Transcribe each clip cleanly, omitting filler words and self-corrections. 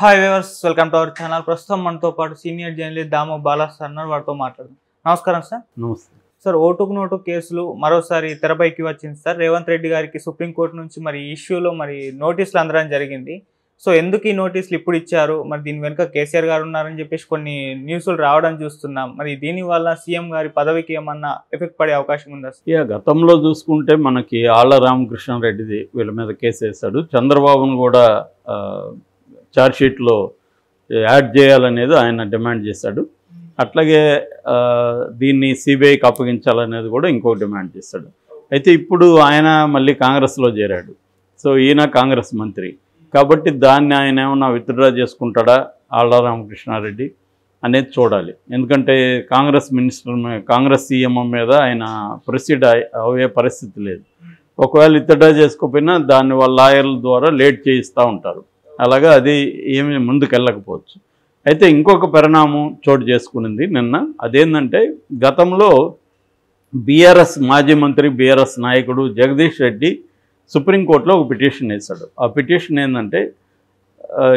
Hi viewers, welcome to our channel. ప్రస్తుతం మనతో పాటు సీనియర్ జర్నలిస్ట్ దాము బాలా సార్ ఉన్నారు. వారితో మాట్లాడదాం. నమస్కారం సార్. నమస్తే సార్, ఓటుకు నోటు కేసులు మరోసారి తెరపైకి వచ్చింది సార్. రేవంత్ రెడ్డి గారికి సుప్రీంకోర్టు నుంచి మరి ఇష్యూలో నోటీసులు అందడం జరిగింది. సో ఎందుకు ఈ నోటీసులు ఇప్పుడు ఇచ్చారు, మరి దీని వెనుక కేసీఆర్ గారు ఉన్నారని చెప్పేసి కొన్ని న్యూస్లు రావడం చూస్తున్నాం. మరి దీనివల్ల సీఎం గారి పదవికి ఏమన్నా ఎఫెక్ట్ పడే అవకాశం ఉందా సార్? గతంలో చూసుకుంటే మనకి ఆళ్ల రామకృష్ణారెడ్డిది వీళ్ళ మీద కేసు వేశాడు. చంద్రబాబును కూడా ఛార్జ్షీట్లో యాడ్ చేయాలనేది ఆయన డిమాండ్ చేశాడు. అట్లాగే దీన్ని సిబిఐకి అప్పగించాలనేది కూడా ఇంకో డిమాండ్ చేశాడు. అయితే ఇప్పుడు ఆయన మళ్ళీ కాంగ్రెస్లో చేరాడు. సో ఈయన కాంగ్రెస్ మంత్రి కాబట్టి దాన్ని ఆయన ఏమన్నా విత్డ్రా చేసుకుంటాడా ఆళ్ల రామకృష్ణారెడ్డి అనేది చూడాలి. ఎందుకంటే కాంగ్రెస్ సీఎం మీద ఆయన ప్రొసీడ్ అయ్యే పరిస్థితి లేదు. ఒకవేళ విత్డ్రా చేసుకోకపోయినా దాన్ని వాళ్ళ లాయర్ల ద్వారా లేట్ చేయిస్తూ ఉంటారు. అలాగా అది ఏమి ముందుకెళ్ళకపోవచ్చు. అయితే ఇంకొక పరిణామం చోటు చేసుకునింది నిన్న. అదేంటంటే గతంలో బీఆర్ఎస్ మాజీ మంత్రి బీఆర్ఎస్ నాయకుడు జగదీష్ రెడ్డి సుప్రీంకోర్టులో ఒక పిటిషన్ వేశాడు. ఆ పిటిషన్ ఏంటంటే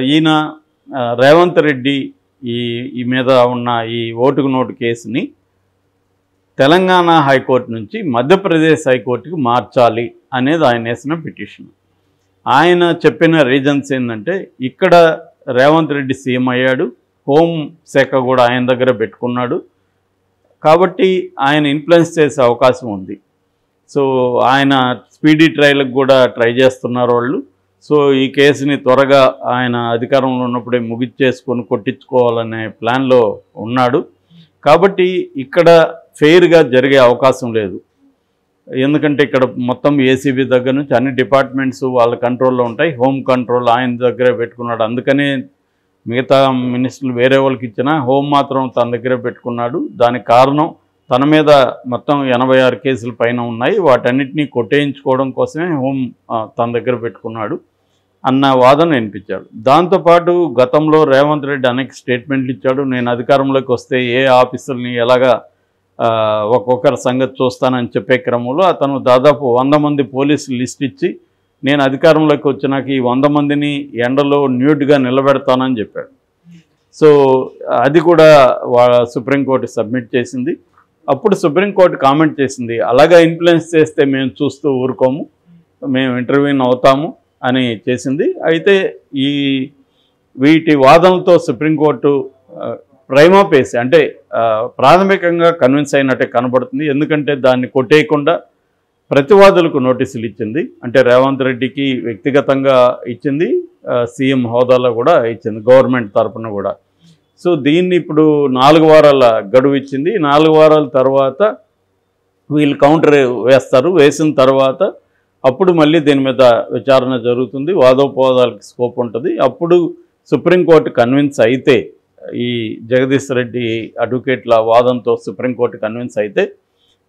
ఈయన రేవంత్ రెడ్డి ఈ మీద ఉన్న ఈ ఓటుకు నోటు కేసుని తెలంగాణ హైకోర్టు నుంచి మధ్యప్రదేశ్ హైకోర్టుకి మార్చాలి అనేది ఆయన వేసిన పిటిషన్. ఆయన చెప్పిన రీజన్స్ ఏంటంటే ఇక్కడ రేవంత్ రెడ్డి సీఎం అయ్యాడు, హోం శాఖ కూడా ఆయన దగ్గర పెట్టుకున్నాడు కాబట్టి ఆయన ఇన్ఫ్లుయెన్స్ చేసే అవకాశం ఉంది. సో ఆయన స్పీడీ ట్రయల్కి కూడా ట్రై చేస్తున్నారు వాళ్ళు. సో ఈ కేసుని త్వరగా ఆయన అధికారంలో ఉన్నప్పుడే ముగిచ్చేసుకొని కొట్టించుకోవాలనే ప్లాన్లో ఉన్నాడు. కాబట్టి ఇక్కడ ఫెయిర్గా జరిగే అవకాశం లేదు. ఎందుకంటే ఇక్కడ మొత్తం ఏసీబీ దగ్గర నుంచి అన్ని డిపార్ట్మెంట్స్ వాళ్ళ కంట్రోల్లో ఉంటాయి. హోమ్ కంట్రోల్ ఆయన దగ్గరే పెట్టుకున్నాడు. అందుకనే మిగతా మినిస్టర్లు వేరే వాళ్ళకి ఇచ్చినా హోమ్ మాత్రం తన దగ్గరే పెట్టుకున్నాడు. దానికి కారణం తన మీద మొత్తం 86 కేసుల పైన ఉన్నాయి, వాటన్నిటినీ కొట్టేయించుకోవడం కోసమే హోమ్ తన దగ్గర పెట్టుకున్నాడు అన్న వాదన వినిపించాడు. దాంతోపాటు గతంలో రేవంత్ రెడ్డి అనేక స్టేట్మెంట్లు ఇచ్చాడు. నేను అధికారంలోకి వస్తే ఏ ఆఫీసర్ని ఎలాగా ఒక్కొక్కరి సంగతి చూస్తానని చెప్పే క్రమంలో అతను దాదాపు 100 మంది పోలీసులు లిస్ట్ ఇచ్చి నేను అధికారంలోకి వచ్చినాక ఈ 100 మందిని ఎండలో న్యూడ్గా నిలబెడతానని చెప్పాడు. సో అది కూడా సుప్రీంకోర్టు సబ్మిట్ చేసింది. అప్పుడు సుప్రీంకోర్టు కామెంట్ చేసింది, అలాగా ఇన్ఫ్లుయెన్స్ చేస్తే మేము చూస్తూ ఊరుకోము, మేము ఇంటర్వ్యూన్ అవుతాము అని చేసింది. అయితే వీటి వాదనలతో సుప్రీంకోర్టు ప్రైమా ఫేసి అంటే ప్రాథమికంగా కన్విన్స్ అయినట్టే కనబడుతుంది. ఎందుకంటే దాన్ని కొట్టేయకుండా ప్రతివాదులకు నోటీసులు ఇచ్చింది. అంటే రేవంత్ రెడ్డికి వ్యక్తిగతంగా ఇచ్చింది, సీఎం హోదాలో కూడా ఇచ్చింది, గవర్నమెంట్ తరఫున కూడా. సో దీన్ని ఇప్పుడు 4 వారాల గడువు ఇచ్చింది. 4 వారాల తర్వాత వీళ్ళు కౌంటర్ వేస్తారు. వేసిన తర్వాత అప్పుడు మళ్ళీ దీని మీద విచారణ జరుగుతుంది, వాదోపవాదాలకు స్కోప్ ఉంటుంది. అప్పుడు సుప్రీంకోర్టు కన్విన్స్ అయితే, ఈ జగదీష్ రెడ్డి అడ్వకేట్ల వాదంతో సుప్రీంకోర్టు కన్విన్స్ అయితే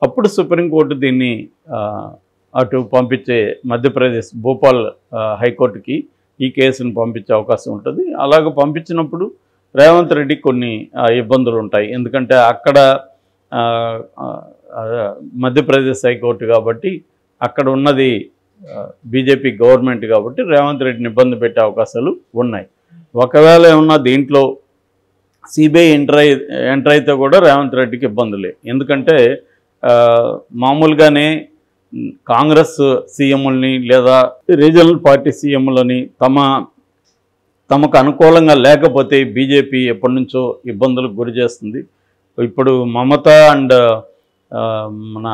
అప్పుడు సుప్రీంకోర్టు దీన్ని అటు పంపించే మధ్యప్రదేశ్ భోపాల్ హైకోర్టుకి ఈ కేసును పంపించే అవకాశం ఉంటుంది. అలాగ పంపించినప్పుడు రేవంత్ రెడ్డి కొన్ని ఇబ్బందులు ఉంటాయి. ఎందుకంటే అక్కడ మధ్యప్రదేశ్ హైకోర్టు కాబట్టి అక్కడ ఉన్నది బీజేపీ గవర్నమెంట్ కాబట్టి రేవంత్ రెడ్డిని ఇబ్బంది పెట్టే అవకాశాలు ఉన్నాయి. ఒకవేళ ఏమన్నా దీంట్లో సిబిఐ ఎంటర్ అయితే కూడా రేవంత్ రెడ్డికి ఇబ్బందులే. ఎందుకంటే మామూలుగానే కాంగ్రెస్ సీఎంలని లేదా రీజనల్ పార్టీ సీఎంలని తమకు అనుకూలంగా లేకపోతే బీజేపీ ఎప్పటి నుంచో ఇబ్బందులకు గురి చేస్తుంది. ఇప్పుడు మమత అండ్ మన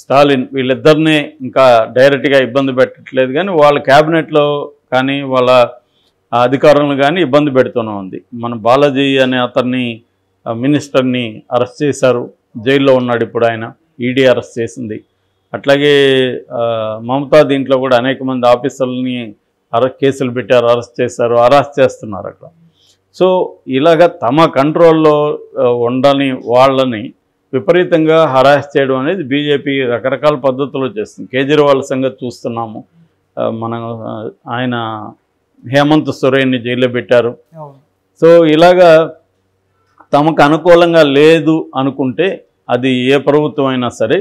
స్టాలిన్ వీళ్ళిద్దరినీ ఇంకా డైరెక్ట్గా ఇబ్బంది పెట్టట్లేదు, కానీ వాళ్ళ క్యాబినెట్లో కానీ వాళ్ళ అధికారులను కానీ ఇబ్బంది పెడుతూనే ఉంది. మన బాలాజీ అనే అతన్ని మినిస్టర్ని అరెస్ట్ చేశారు, జైల్లో ఉన్నాడు ఇప్పుడు ఆయన, ఈడీ అరెస్ట్ చేసింది. అట్లాగే మమతా దీంట్లో కూడా అనేక మంది ఆఫీసర్లని కేసులు పెట్టారు, అరెస్ట్ చేశారు, అరెస్ట్ చేస్తున్నారు అట్లా. సో ఇలాగ తమ కంట్రోల్లో ఉండని వాళ్ళని విపరీతంగా హరాస్ చేయడం అనేది బీజేపీ రకరకాల పద్ధతుల్లో చేస్తుంది. కేజ్రీవాల్ సంగతి చూస్తున్నాము. ఆయన హేమంత్ సోరెన్ని జైల్లో పెట్టారు. సో ఇలాగా తమకు అనుకూలంగా లేదు అనుకుంటే అది ఏ ప్రభుత్వం అయినా సరే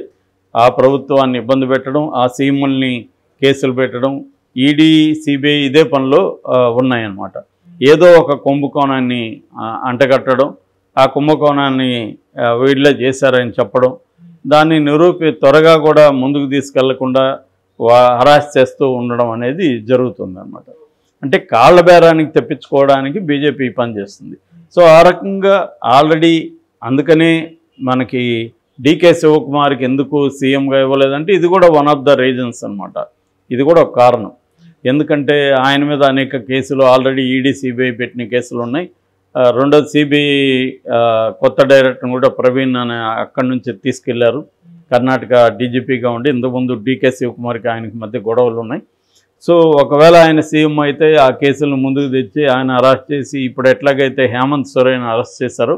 ఆ ప్రభుత్వాన్ని ఇబ్బంది పెట్టడం, ఆ సీఎంల్ని కేసులు పెట్టడం, ఈడీ సిబిఐ ఇదే పనిలో ఉన్నాయన్నమాట. ఏదో ఒక కుంభకోణాన్ని అంటగట్టడం, ఆ కుంభకోణాన్ని వీళ్ళే చేశారని చెప్పడం, దాన్ని త్వరగా కూడా ముందుకు తీసుకెళ్లకుండా హరాస్ చేస్తూ ఉండడం అనేది జరుగుతుందన్నమాట. అంటే కాళ్ళ బేరానికి తెప్పించుకోవడానికి బీజేపీ పని చేస్తుంది. సో ఆ రకంగా ఆల్రెడీ అందుకనే మనకి డీకే శివకుమార్కి ఎందుకు సీఎంగా ఇవ్వలేదంటే ఇది కూడా వన్ ఆఫ్ ద రీజన్స్ అనమాట. ఇది కూడా ఒక కారణం. ఎందుకంటే ఆయన మీద అనేక కేసులు ఆల్రెడీ ఈడీ సిబిఐ పెట్టిన కేసులు ఉన్నాయి. రెండోది సిబిఐ కొత్త డైరెక్టర్ని కూడా ప్రవీణ్ అనే అక్కడి నుంచి తీసుకెళ్లారు. కర్ణాటక డీజీపీగా ఉండి ఇంతకుముందు డీకే శివకుమార్కి ఆయనకి మధ్య గొడవలు ఉన్నాయి. సో ఒకవేళ ఆయన సీఎం అయితే ఆ కేసులను ముందుకు తెచ్చి ఆయన అరెస్ట్ చేసి ఇప్పుడు ఎట్లాగైతే హేమంత్ సోరెన్ అరెస్ట్ చేశారో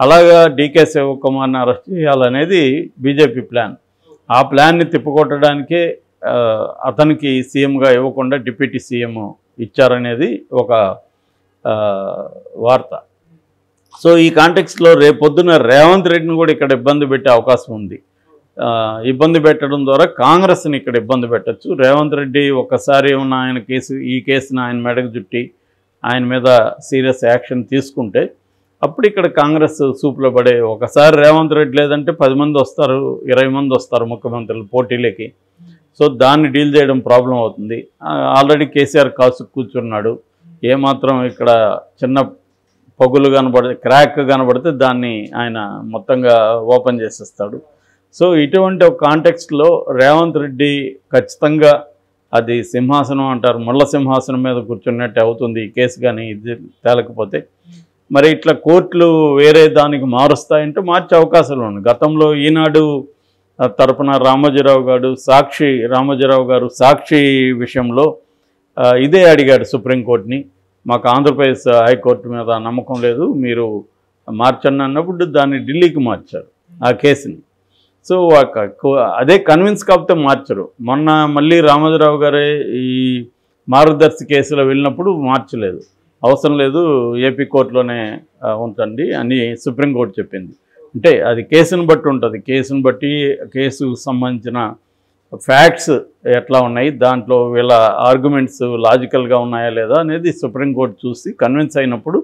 అలాగా డీకే శివకుమార్ని అరెస్ట్ చేయాలనేది బీజేపీ ప్లాన్. ఆ ప్లాన్ని తిప్పుకొట్టడానికే అతనికి సీఎంగా ఇవ్వకుండా డిప్యూటీ సీఎం ఇచ్చారనేది ఒక వార్త. సో ఈ కాంటెక్స్లో రేపొద్దున రేవంత్ రెడ్డిని కూడా ఇక్కడ ఇబ్బంది పెట్టే అవకాశం ఉంది. ఇబ్బంది పెట్టడం ద్వారా కాంగ్రెస్ని ఇక్కడ ఇబ్బంది పెట్టచ్చు. రేవంత్ రెడ్డి ఒక్కసారి ఉన్న ఆయన ఈ కేసుని ఆయన మెడకు చుట్టి ఆయన మీద సీరియస్ యాక్షన్ తీసుకుంటే అప్పుడు ఇక్కడ కాంగ్రెస్ సూపులో పడే, ఒకసారి రేవంత్ రెడ్డి లేదంటే 10 మంది వస్తారు, 20 మంది వస్తారు ముఖ్యమంత్రులు పోటీలకి. సో దాన్ని డీల్ చేయడం ప్రాబ్లం అవుతుంది. ఆల్రెడీ కేసీఆర్ కాసు కూర్చున్నాడు. ఏమాత్రం ఇక్కడ చిన్న పగులు క్రాక్ కనబడితే దాన్ని ఆయన మొత్తంగా ఓపెన్ చేసేస్తాడు. సో ఇటువంటి ఒక కాంటెక్స్ట్లో రేవంత్ రెడ్డి ఖచ్చితంగా అది సింహాసనం అంటారు, ముళ్ళ సింహాసనం మీద కూర్చున్నట్టు అవుతుంది ఈ కేసు కానీ ఇది తేలకపోతే. మరి ఇట్లా కోర్టులు వేరే దానికి మారుస్తాయంటే మార్చే అవకాశాలు ఉన్నాయి. గతంలో ఈనాడు తరపున రామోజీరావు గారు సాక్షి విషయంలో ఇదే అడిగాడు సుప్రీంకోర్టుని, మాకు ఆంధ్రప్రదేశ్ హైకోర్టు మీద నమ్మకం లేదు, మీరు మార్చండి అన్నప్పుడు దాన్ని ఢిల్లీకి మార్చారు ఆ కేసుని. సో అదే కన్విన్స్ కాకపోతే మార్చరు. మొన్న మళ్ళీ రామోజీరావు గారే ఈ మార్గదర్శి కేసులో వెళ్ళినప్పుడు మార్చలేదు, అవసరం లేదు ఏపీ కోర్టులోనే ఉంచండి అని సుప్రీంకోర్టు చెప్పింది. అంటే అది కేసును బట్టి ఉంటుంది. కేసును బట్టి కేసుకు సంబంధించిన ఫ్యాక్ట్స్ ఎట్లా ఉన్నాయి, దాంట్లో వీళ్ళ ఆర్గ్యుమెంట్స్ లాజికల్గా ఉన్నాయా లేదా అనేది సుప్రీంకోర్టు చూసి కన్విన్స్ అయినప్పుడు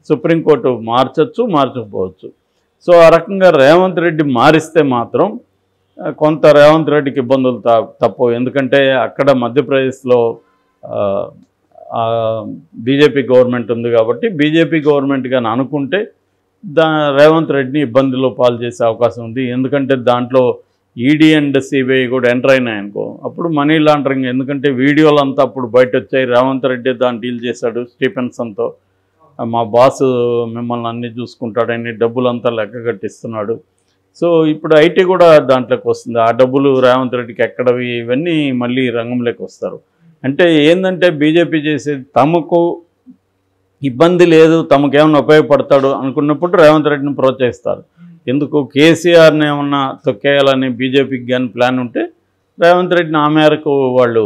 సుప్రీంకోర్టు మార్చకపోవచ్చు. సో ఆ రకంగా రేవంత్ రెడ్డి మారిస్తే మాత్రం కొంత రేవంత్ రెడ్డికి ఇబ్బందులు తప్పవు. ఎందుకంటే అక్కడ మధ్యప్రదేశ్లో బీజేపీ గవర్నమెంట్ ఉంది కాబట్టి బీజేపీ గవర్నమెంట్ కానీ అనుకుంటే రేవంత్ రెడ్డిని ఇబ్బందుల్లో పాలు చేసే అవకాశం ఉంది. ఎందుకంటే దాంట్లో ఈడీ అండ్ సిబిఐ కూడా ఎంటర్ అయినాయనుకో అప్పుడు మనీ లాండరింగ్, ఎందుకంటే వీడియోలు అంతా అప్పుడు బయట వచ్చాయి. రేవంత్ రెడ్డి దాన్ని డీల్ చేశాడు స్టీఫెన్సన్తో, మా బాస్ మిమ్మల్ని అన్నీ చూసుకుంటాడని డబ్బులంతా లెక్క కట్టిస్తున్నాడు. సో ఇప్పుడు ఐటీ కూడా దాంట్లోకి వస్తుంది. ఆ డబ్బులు రేవంత్ రెడ్డికి ఎక్కడవి ఇవన్నీ మళ్ళీ రంగంలోకి వస్తారు. అంటే ఏంటంటే బీజేపీ చేసేది తమకు ఇబ్బంది లేదు, తమకేమన్నా ఉపయోగపడతాడు అనుకున్నప్పుడు రేవంత్ రెడ్డిని ప్రోత్సహిస్తారు. ఎందుకు కేసీఆర్ని ఏమన్నా తొక్కేయాలని బీజేపీకి కానీ ప్లాన్ ఉంటే రేవంత్ రెడ్డిని ఆ మేరకు వాళ్ళు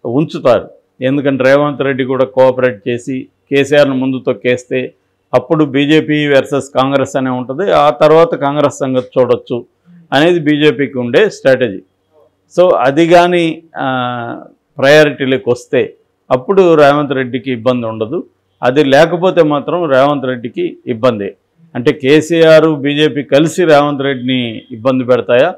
ఉంచుతారు. ఎందుకంటే రేవంత్ రెడ్డి కూడా కోఆపరేట్ చేసి కేసీఆర్ని ముందు తొక్కేస్తే అప్పుడు బీజేపీ వర్సెస్ కాంగ్రెస్ అనే ఉంటుంది. ఆ తర్వాత కాంగ్రెస్ సంగతి చూడొచ్చు అనేది బీజేపీకి ఉండే స్ట్రాటజీ. సో అది కానీ ప్రయారిటీలోకి వస్తే అప్పుడు రేవంత్ రెడ్డికి ఇబ్బంది ఉండదు. అది లేకపోతే మాత్రం రేవంత్ రెడ్డికి ఇబ్బంది. అంటే కేసీఆర్ బీజేపీ కలిసి రేవంత్ రెడ్డిని ఇబ్బంది పెడతాయా,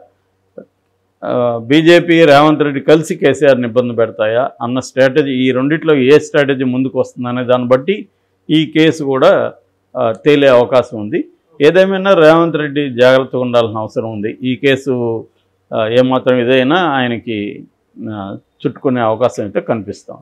బీజేపీ రేవంత్ రెడ్డి కలిసి కేసీఆర్ని ఇబ్బంది పెడతాయా అన్న స్ట్రాటజీ, ఈ రెండిట్లో ఏ స్ట్రాటజీ ముందుకు వస్తుందనే దాన్ని బట్టి ఈ కేసు కూడా తేలే అవకాశం ఉంది. ఏదేమైనా రేవంత్ రెడ్డి జాగ్రత్తగా ఉండాల్సిన అవసరం ఉంది. ఈ కేసు ఏమాత్రం ఇదైనా ఆయనకి చుట్టుకునే అవకాశం అయితే కనిపిస్తాం.